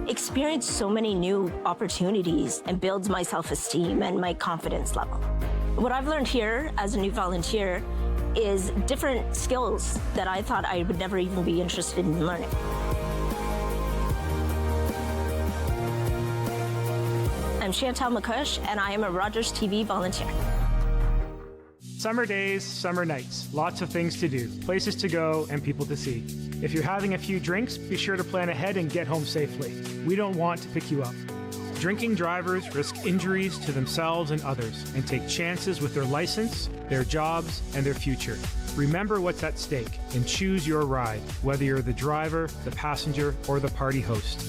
Speaker 10: experience so many new opportunities and builds my self-esteem and my confidence level. What I've learned here as a new volunteer is different skills that I thought I would never even be interested in learning. I'm Chantal McCush and I am a Rogers TV volunteer.
Speaker 11: Summer days, summer nights, lots of things to do, places to go, and people to see. If you're having a few drinks, be sure to plan ahead and get home safely. We don't want to pick you up. Drinking drivers risk injuries to themselves and others and take chances with their license, their jobs, and their future. Remember what's at stake and choose your ride, whether you're the driver, the passenger, or the party host.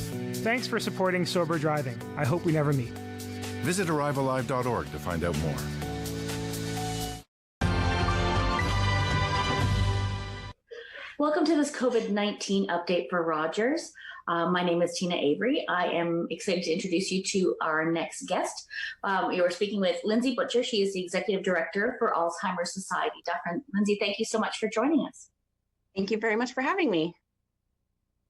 Speaker 11: Thanks for supporting sober driving. I hope we never meet.
Speaker 12: Visit arrivealive.org to find out more.
Speaker 1: Welcome to this COVID-19 update for Rogers. My name is Teena Avery. I am excited to introduce you to our next guest. You're speaking with Lindsay Butcher. She is the Executive Director for Alzheimer's Society Dufferin. Lindsay, thank you so much for joining us.
Speaker 12: Thank you very much for having me.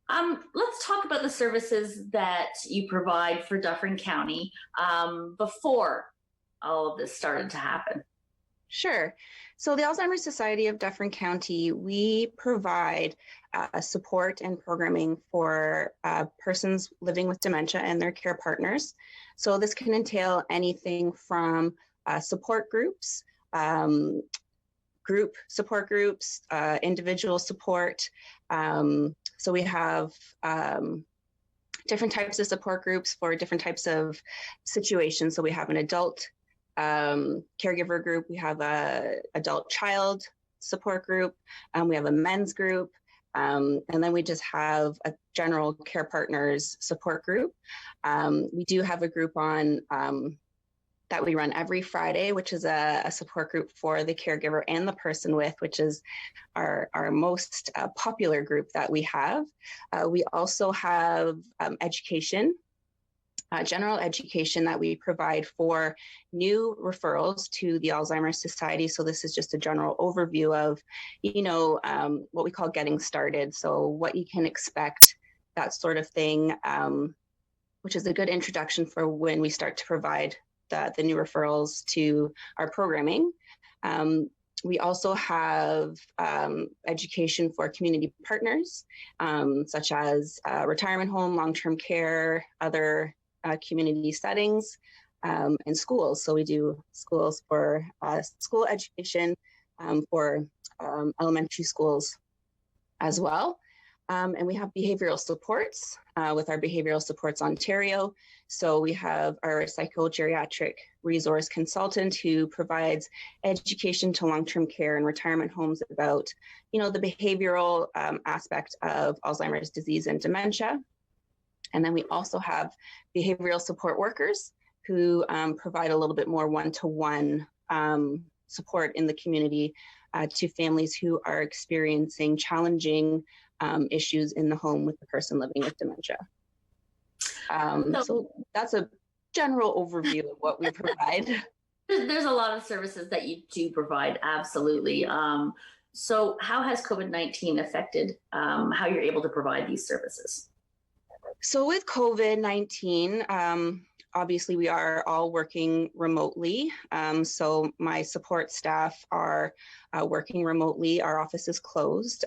Speaker 1: Let's talk about the services that you provide for Dufferin County before all of this started to happen.
Speaker 12: Sure. So the Alzheimer's Society of Dufferin County, we provide support and programming for persons living with dementia and their care partners. So this can entail anything from support groups, group support groups, individual support. So we have different types of support groups for different types of situations. So we have an adult caregiver group, we have a adult child support group, we have a men's group, and then we just have a general care partners support group. We do have a group on that we run every Friday, which is a support group for the caregiver and the person with, which is our most popular group that we have. We also have education, general education that we provide for new referrals to the Alzheimer's Society. So this is just a general overview of, what we call getting started. So what you can expect, that sort of thing, which is a good introduction for when we start to provide the new referrals to our programming. We also have education for community partners, such as retirement home, long-term care, other community settings, and schools. So we do schools for school education for elementary schools as well. And we have behavioral supports with our Behavioral Supports Ontario. So we have our psychogeriatric resource consultant who provides education to long-term care and retirement homes about, the behavioral aspect of Alzheimer's disease and dementia. And then we also have behavioral support workers who provide a little bit more one-to-one support in the community to families who are experiencing challenging issues in the home with the person living with dementia. So that's a general overview of what we provide.
Speaker 1: There's a lot of services that you do provide, absolutely. So how has COVID-19 affected how you're able to provide these services?
Speaker 12: So with COVID-19, obviously we are all working remotely. So my support staff are working remotely. Our office is closed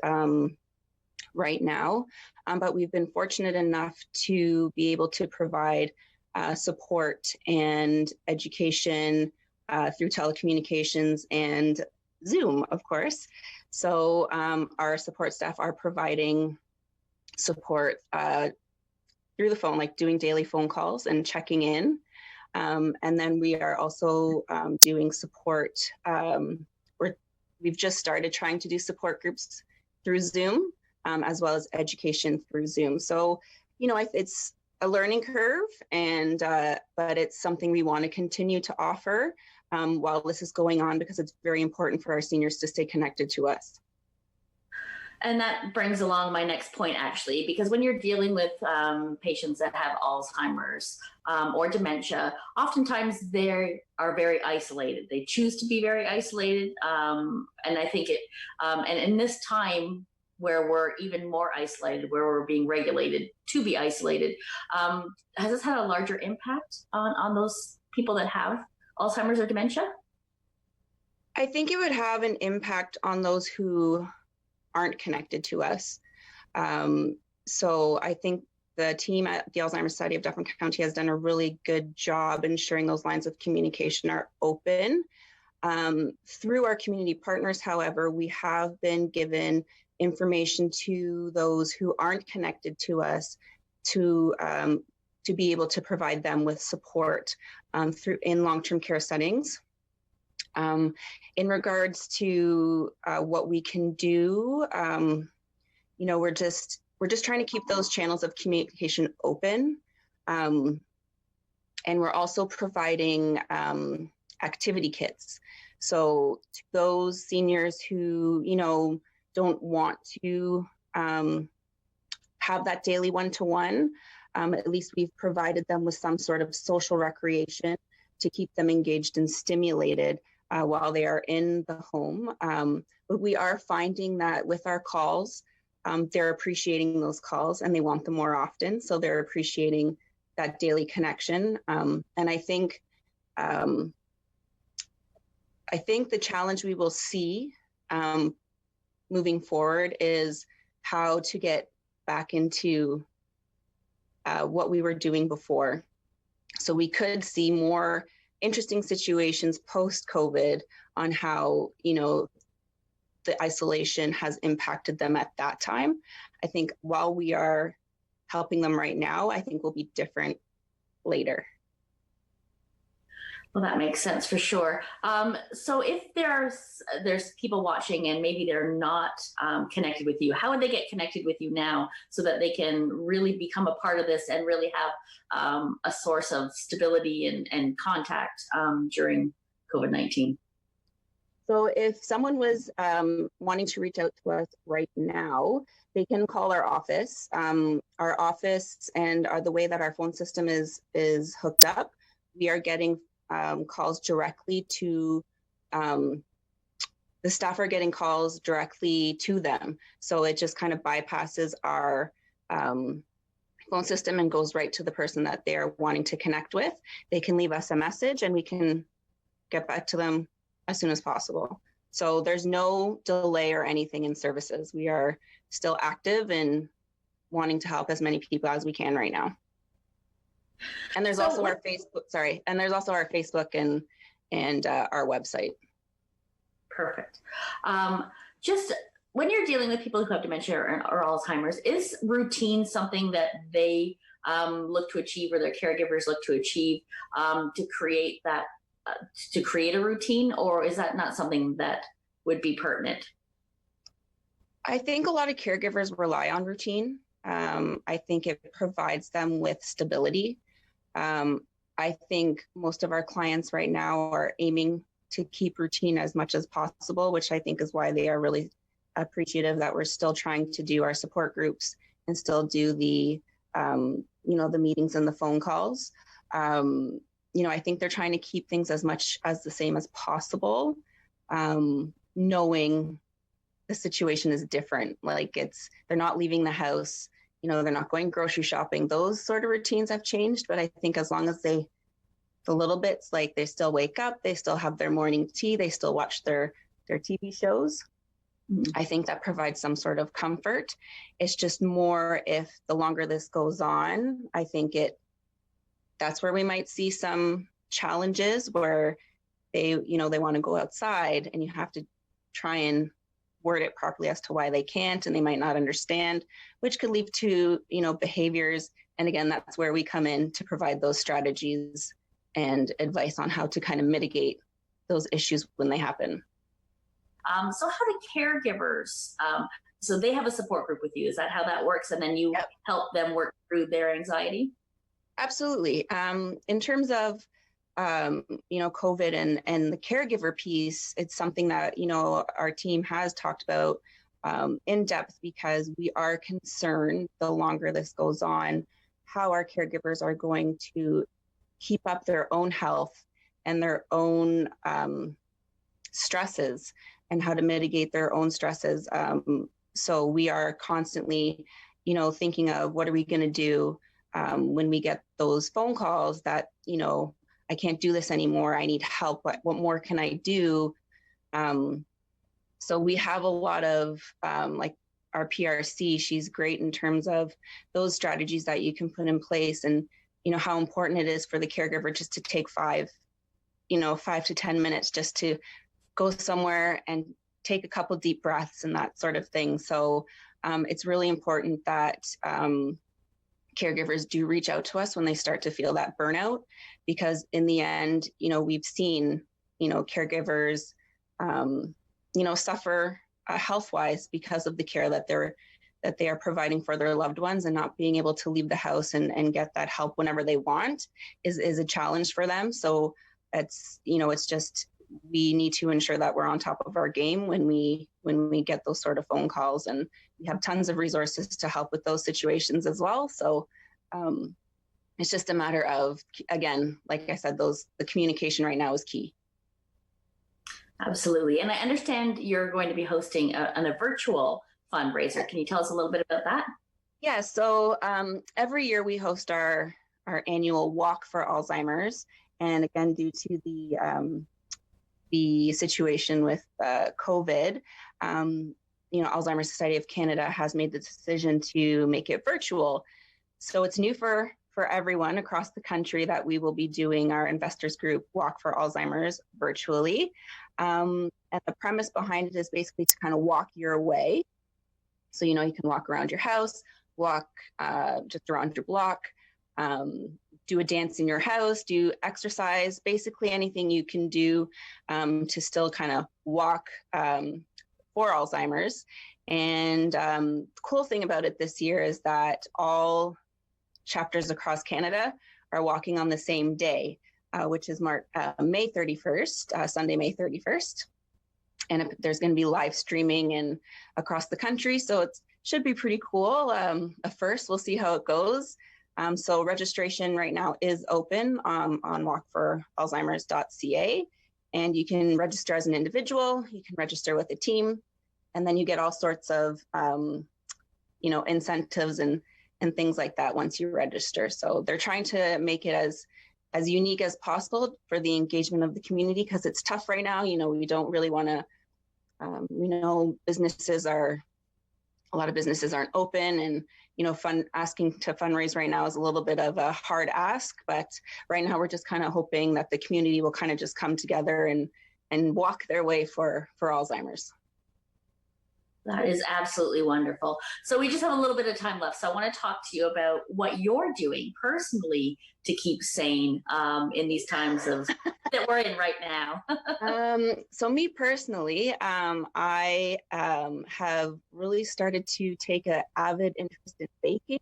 Speaker 12: right now, but we've been fortunate enough to be able to provide support and education through telecommunications and Zoom, of course. So our support staff are providing support through the phone, like doing daily phone calls and checking in. And then we are also doing support. We've just started trying to do support groups through Zoom, as well as education through Zoom. So, it's a learning curve, and but it's something we want to continue to offer while this is going on, because it's very important for our seniors to stay connected to us.
Speaker 1: And that brings along my next point, actually, because when you're dealing with patients that have Alzheimer's or dementia, oftentimes they are very isolated. They choose to be very isolated. And I think and in this time where we're even more isolated, where we're being regulated to be isolated, has this had a larger impact on those people that have Alzheimer's or dementia?
Speaker 12: I think it would have an impact on those who aren't connected to us. So I think the team at the Alzheimer's Society of Dufferin County has done a really good job ensuring those lines of communication are open. Through our community partners, however, we have been given information to those who aren't connected to us to be able to provide them with support in long-term care settings. In regards to what we can do, we're just trying to keep those channels of communication open. And we're also providing activity kits. So to those seniors who, don't want to have that daily one-to-one. At least we've provided them with some sort of social recreation to keep them engaged and stimulated while they are in the home. But we are finding that with our calls, they're appreciating those calls and they want them more often. So they're appreciating that daily connection. And I think the challenge we will see moving forward is how to get back into what we were doing before. So we could see more interesting situations post-COVID on how, the isolation has impacted them at that time. I think while we are helping them right now, I think will be different later.
Speaker 1: Well, that makes sense for sure. So if there's people watching and maybe they're not connected with you, how would they get connected with you now so that they can really become a part of this and really have a source of stability and contact during COVID-19?
Speaker 12: So if someone was wanting to reach out to us right now, they can call our office. Our office and the way that our phone system is hooked up, we are getting calls directly to, the staff are getting calls directly to them. So it just kind of bypasses our phone system and goes right to the person that they're wanting to connect with. They can leave us a message and we can get back to them as soon as possible. So there's no delay or anything in services. We are still active and wanting to help as many people as we can right now. And there's also our Facebook, and there's also our Facebook and our website.
Speaker 1: Perfect. Just when you're dealing with people who have dementia or Alzheimer's, is routine something that they look to achieve or their caregivers look to achieve to create that, to create a routine, or is that not something that would be pertinent?
Speaker 12: I think a lot of caregivers rely on routine. I think it provides them with stability. I think most of our clients right now are aiming to keep routine as much as possible, which I think is why they are really appreciative that we're still trying to do our support groups and still do the, the meetings and the phone calls. I think they're trying to keep things as much as the same as possible, knowing the situation is different. Like they're not leaving the house, they're not going grocery shopping. Those sort of routines have changed, but I think as long as the little bits, like they still wake up, they still have their morning tea, they still watch their TV shows. I think that provides some sort of comfort. It's just more if the longer this goes on, I think that's where we might see some challenges where they want to go outside and you have to try and word it properly as to why they can't, and they might not understand, which could lead to, behaviors. And again, that's where we come in to provide those strategies and advice on how to kind of mitigate those issues when they happen.
Speaker 1: So how do caregivers, so they have a support group with you, is that how that works? And then you help them work through their anxiety?
Speaker 12: Absolutely. In terms of, COVID and the caregiver piece, it's something that, our team has talked about in depth because we are concerned the longer this goes on, how our caregivers are going to keep up their own health and their own stresses and how to mitigate their own stresses. So we are constantly, thinking of what are we going to do when we get those phone calls that, I can't do this anymore. I need help. What more can I do? So we have a lot of like our PRC, she's great in terms of those strategies that you can put in place and, how important it is for the caregiver just to take 5 to 10 minutes just to go somewhere and take a couple deep breaths and that sort of thing. So it's really important that caregivers do reach out to us when they start to feel that burnout, because in the end, we've seen, caregivers, suffer health-wise because of the care that they are providing for their loved ones, and not being able to leave the house and get that help whenever they want is a challenge for them. So it's, it's just we need to ensure that we're on top of our game when we get those sort of phone calls, and we have tons of resources to help with those situations as well. So it's just a matter of, again, like I said, the communication right now is key.
Speaker 1: Absolutely. And I understand you're going to be hosting a virtual fundraiser. Can you tell us a little bit about that?
Speaker 12: Yeah, so every year we host our annual Walk for Alzheimer's. And again, due to the situation with COVID, Alzheimer's Society of Canada has made the decision to make it virtual. So it's new for everyone across the country that we will be doing our investors group Walk for Alzheimer's virtually. And the premise behind it is basically to kind of walk your way. So, you can walk around your house, walk just around your block, do a dance in your house, do exercise, basically anything you can do to still kind of walk for Alzheimer's. And the cool thing about it this year is that all chapters across Canada are walking on the same day, which is May 31st, Sunday, May 31st. And there's going to be live streaming across the country. So it should be pretty cool. First, we'll see how it goes. So registration right now is open on walkforalzheimers.ca. And you can register as an individual, you can register with a team, and then you get all sorts of, incentives and things like that once you register. So they're trying to make it as unique as possible for the engagement of the community, because it's tough right now. We don't really want to, a lot of businesses aren't open, and, asking to fundraise right now is a little bit of a hard ask, but right now we're just kind of hoping that the community will kind of just come together and walk their way for Alzheimer's.
Speaker 1: That is absolutely wonderful. So we just have a little bit of time left. So I want to talk to you about what you're doing personally to keep sane in these times that we're in right now.
Speaker 12: So me personally, I have really started to take an avid interest in baking.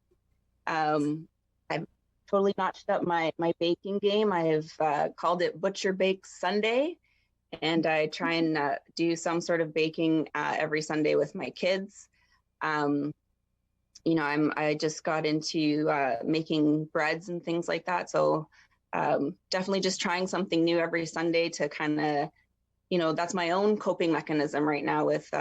Speaker 12: I've totally notched up my baking game. I've called it Butcher Bake Sunday. And I try and do some sort of baking every Sunday with my kids. I just got into making breads and things like that. So definitely just trying something new every Sunday to kind of, that's my own coping mechanism right now with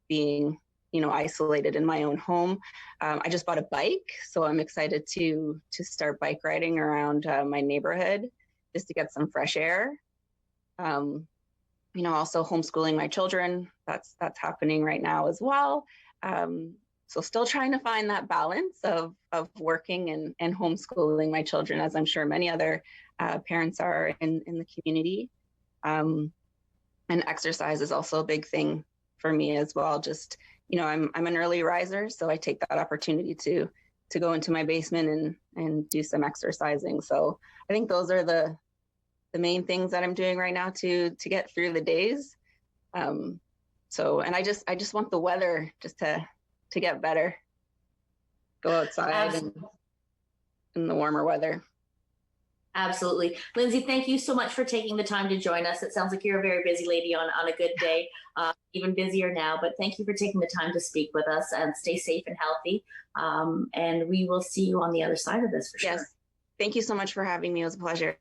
Speaker 12: being, isolated in my own home. I just bought a bike, so I'm excited to start bike riding around my neighborhood just to get some fresh air. Also homeschooling my children. That's happening right now as well. So still trying to find that balance of working and homeschooling my children, as I'm sure many other parents are in the community. And exercise is also a big thing for me as well. Just, I'm an early riser, so I take that opportunity to go into my basement and do some exercising. So I think those are the main things that I'm doing right now to get through the days. And I just want the weather just to get better. Go outside and in the warmer weather.
Speaker 1: Absolutely. Lindsay, thank you so much for taking the time to join us. It sounds like you're a very busy lady on a good day, even busier now, but thank you for taking the time to speak with us, and stay safe and healthy. And we will see you on the other side of this for sure.
Speaker 12: Yes. Thank you so much for having me. It was a pleasure.